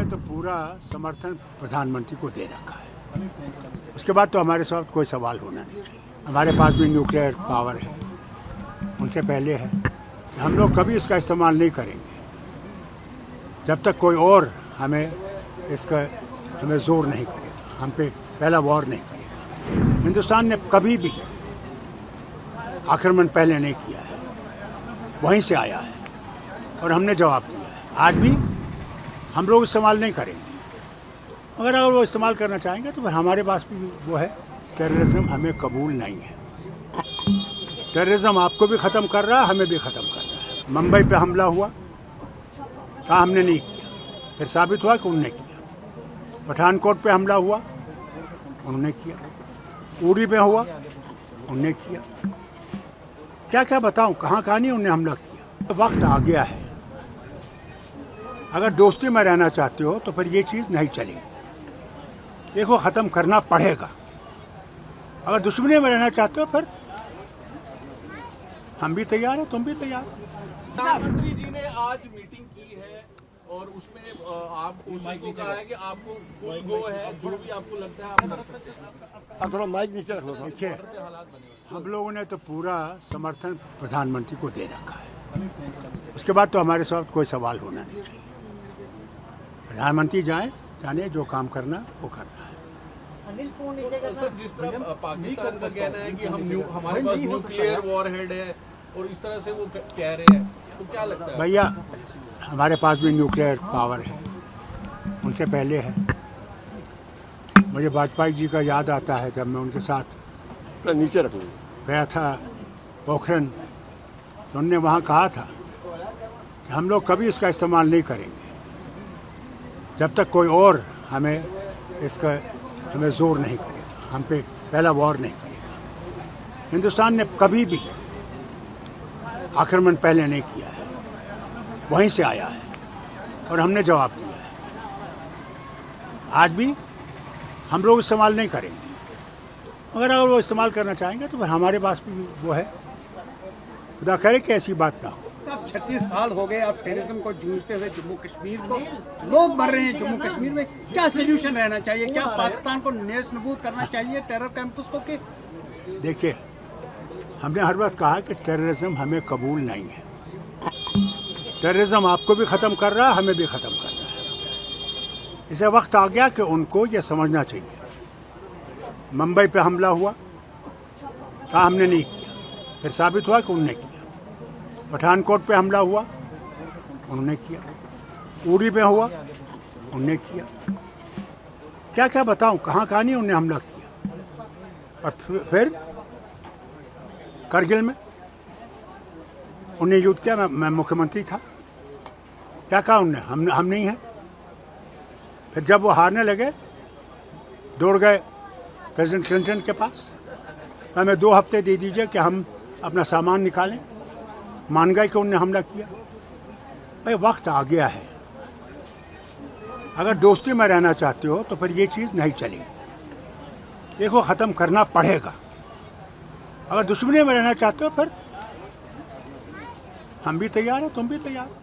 ने तो पूरा समर्थन प्रधानमंत्री को दे रखा है। उसके बाद तो हमारे साथ कोई सवाल होना नहीं चाहिए। हमारे पास भी न्यूक्लियर पावर है, उनसे पहले है। हम लोग कभी इसका इस्तेमाल नहीं करेंगे जब तक कोई और हमें जोर नहीं करेगा, हम पे पहला वॉर नहीं करेगा। हिंदुस्तान ने कभी भी आक्रमण पहले नहीं किया है, वहीं से आया है और हमने जवाब दिया है। आज भी हम लोग इस्तेमाल नहीं करेंगे, अगर वो इस्तेमाल करना चाहेंगे तो फिर हमारे पास भी वो है। टेररिज्म हमें कबूल नहीं है। टेररिज्म आपको भी ख़त्म कर रहा है, हमें भी ख़त्म कर रहा है। मुंबई पे हमला हुआ, कहा हमने नहीं किया, फिर साबित हुआ कि उन्होंने किया। पठानकोट पे हमला हुआ, उन्होंने किया। उड़ी में हुआ, उन्होंने किया। क्या क्या बताऊं, कहाँ नहीं उन्होंने हमला किया। वक्त आ गया है, अगर दोस्ती में रहना चाहते हो तो फिर ये चीज़ नहीं चलेगी, इसको ख़त्म करना पड़ेगा। अगर दुश्मनी में रहना चाहते हो फिर हम भी तैयार हैं, तुम भी तैयार हो। प्रधानमंत्री जी ने आज मीटिंग की है और उसमें आपको कहा है कि आपको फुल गो है, जो भी आपको लगता है आप कर सकते हैं। थोड़ा माइक नीचे रख लो। देखिए, हम लोगों ने तो पूरा समर्थन प्रधानमंत्री को दे रखा है। उसके बाद तो हमारे साथ कोई सवाल होना नहीं चाहिए। प्रधानमंत्री जाने जो काम करना वो करना है। तो सर, जिस तरह पाकिस्तान का कहना है कि हमारे पास न्यूक्लियर वॉरहेड है और इस तरह से वो कह रहे हैं, तो क्या लगता है? भैया, हमारे पास भी न्यूक्लियर पावर है, उनसे पहले है। मुझे वाजपेयी जी का याद आता है, जब मैं उनके साथ नीचे रख लो गया था पोखरण, तो उन्होंने वहाँ कहा था कि हम लोग कभी इसका इस्तेमाल नहीं करेंगे जब तक कोई और हमें जोर नहीं करेगा, हम पे पहला वॉर नहीं करेगा। हिंदुस्तान ने कभी भी आक्रमण पहले नहीं किया है, वहीं से आया है और हमने जवाब दिया है। आज भी हम लोग इस्तेमाल नहीं करेंगे, अगर वो इस्तेमाल करना चाहेंगे तो फिर हमारे पास भी वो है। खुदा करे कि ऐसी बात ना हो। साहब, 36 साल हो गए अब टेररिज्म को जूझते हुए जम्मू कश्मीर को, लोग मर रहे हैं जम्मू कश्मीर में। क्या सोल्यूशन रहना चाहिए? क्या पाकिस्तान को नेस्तनाबूद करना चाहिए टेरर कैंपस को? के देखिए, हमने हर वक्त कहा कि टेररिज्म हमें कबूल नहीं है। टेररिज्म आपको भी ख़त्म कर रहा है, हमें भी ख़त्म कर रहा है। इसे वक्त आ गया कि उनको ये समझना चाहिए। मुंबई पे हमला हुआ, कहा हमने नहीं किया, फिर साबित हुआ कि उन्होंने किया। पठानकोट पे हमला हुआ, उन्होंने किया। उड़ी में हुआ, उन्होंने किया। क्या क्या बताऊं, कहाँ नहीं उन्होंने हमला किया। और फिर करगिल में उन्हें युद्ध किया। मैं मुख्यमंत्री था, क्या कहा उन्होंने, हम नहीं हैं। फिर जब वो हारने लगे, दौड़ गए प्रेसिडेंट क्लिंटन के पास, कहा हमें 2 हफ्ते दे दीजिए कि हम अपना सामान निकालें। मान गए कि उन्होंने हमला किया। भाई, वक्त आ गया है, अगर दोस्ती में रहना चाहते हो तो फिर ये चीज़ नहीं चलेगी, इसको ख़त्म करना पड़ेगा। अगर दुश्मनी में रहना चाहते हो फिर हम भी तैयार हैं, तुम भी तैयार हो।